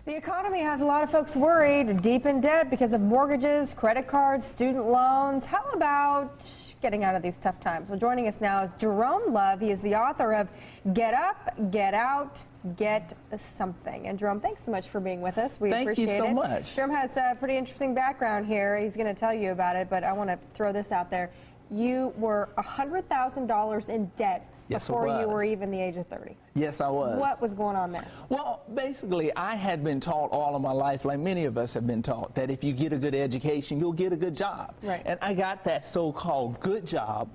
The economy has a lot of folks worried, deep in debt because of mortgages, credit cards, student loans. How about getting out of these tough times? Well, joining us now is Jerome. He is the author of Get Up, Get Out, Get Something. And Jerome, thanks so much for being with us. We appreciate it. Thank you so much. Jerome has a pretty interesting background here. He's going to tell you about it, but I want to throw this out there. You were $100,000 in debt before you were even the age of 30. Yes, I was. What was going on there? Well, basically, I had been taught all of my life, like many of us have been taught, that if you get a good education, you'll get a good job. Right. And I got that so-called good job,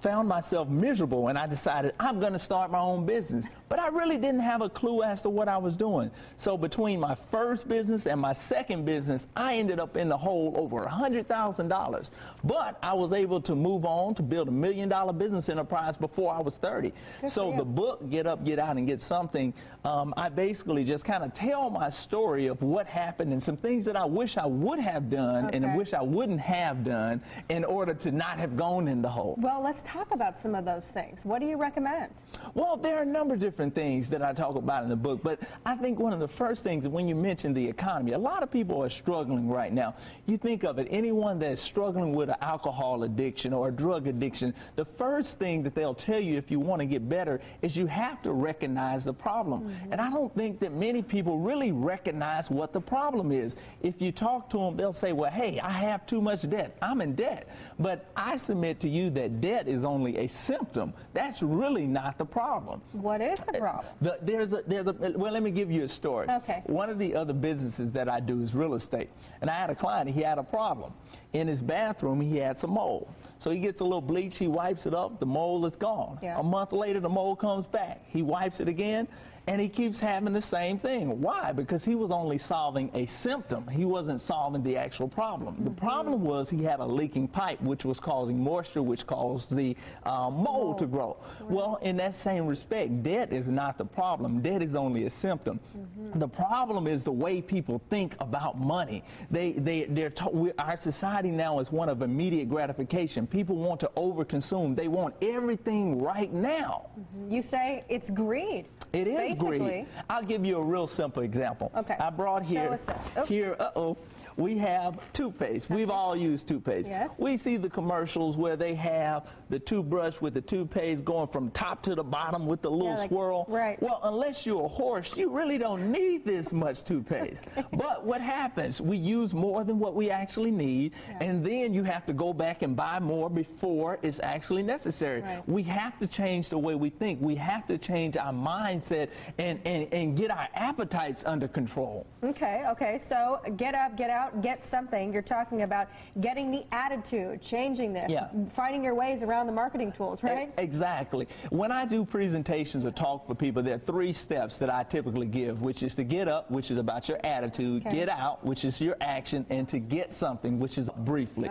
found myself miserable, and I decided I'm going to start my own business. But I really didn't have a clue as to what I was doing. So between my first business and my second business, I ended up in the hole over $100,000. But I was able to move on to build $1 million business enterprise before I was 30. So the book, Get Up, Get Out, and Get Something, I basically just kind of tell my story of what happened and some things that I wish I would have done and I wish I wouldn't have done in order to not have gone in the hole. Well, let's talk about some of those things. What do you recommend? Well, there are a number of different things that I talk about in the book, but I think one of the first things, when you mention the economy, a lot of people are struggling right now. You think of it, anyone that's struggling with an alcohol addiction or a drug addiction, the first thing that they'll tell you if you want to get better is you have to recognize the problem. And I don't think that many people really recognize what the problem is. If you talk to them, they'll say, well, hey, I have too much debt. I'm in debt. But I submit to you that debt is only a symptom. That's really not the problem. What is the problem? Well, let me give you a story. Okay. One of the other businesses that I do is real estate. And I had a client, he had a problem. In his bathroom, he had some mold. So he gets a little bleach, he wipes it up, the mold is gone. Yeah. A month later, the mold comes back. He wipes it again, and he keeps having the same thing. Why? Because he was only solving a symptom. He wasn't solving the actual problem. The problem was he had a leaking pipe, which was causing moisture, which caused the mold to grow. Right. Well, in that same respect, debt is not the problem. Debt is only a symptom. The problem is the way people think about money. Our society now is one of immediate gratification. People want to overconsume. They want everything right now. You say it's greed. It is basically greed. I'll give you a real simple example. Okay. I brought here, show us this. Oh. Here, we have toothpaste. We've all used toothpaste. Yes. We see the commercials where they have the toothbrush with the toothpaste going from top to the bottom with the little swirl. Right. Well, unless you're a horse, you really don't need this much toothpaste. But what happens? We use more than what we actually need, and then you have to go back and buy more before it's actually necessary. Right. We have to change the way we think. We have to change our mindset and get our appetites under control. Okay, so get up, get out, get something. You're talking about getting the attitude, changing this, finding your ways around the marketing tools, right? Exactly. When I do presentations or talk for people, there are 3 steps that I typically give, which is to get up, which is about your attitude, get out, which is your action, and to get something, which is briefly.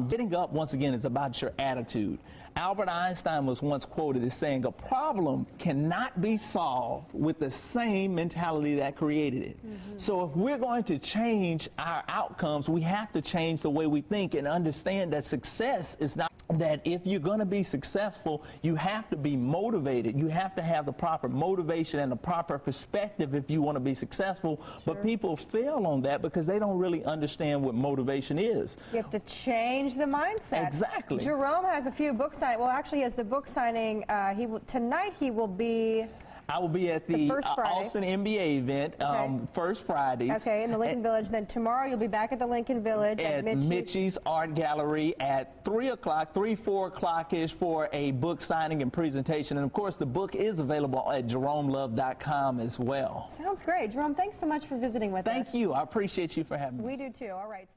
Getting up, once again, is about your attitude. Albert Einstein was once quoted as saying, a problem cannot be solved with the same mentality that created it. So if we're going to change our outcomes, we have to change the way we think and understand that success is not that if you're going to be successful, you have to be motivated. You have to have the proper motivation and the proper perspective if you want to be successful. But people fail on that because they don't really understand what motivation is. You have to change the mindset. Exactly. Jerome has a few book signings. Well, actually, as the book signing, tonight he will be... I will be at the Austin MBA event, First Fridays. Okay, in the Lincoln Village. Then tomorrow you'll be back at the Lincoln Village at Mitchie's Art Gallery at 3 o'clock, 4 o'clock-ish for a book signing and presentation. And, of course, the book is available at jeromelove.com as well. Sounds great. Jerome, thanks so much for visiting with us. Thank you. I appreciate you for having me. We do, too. All right.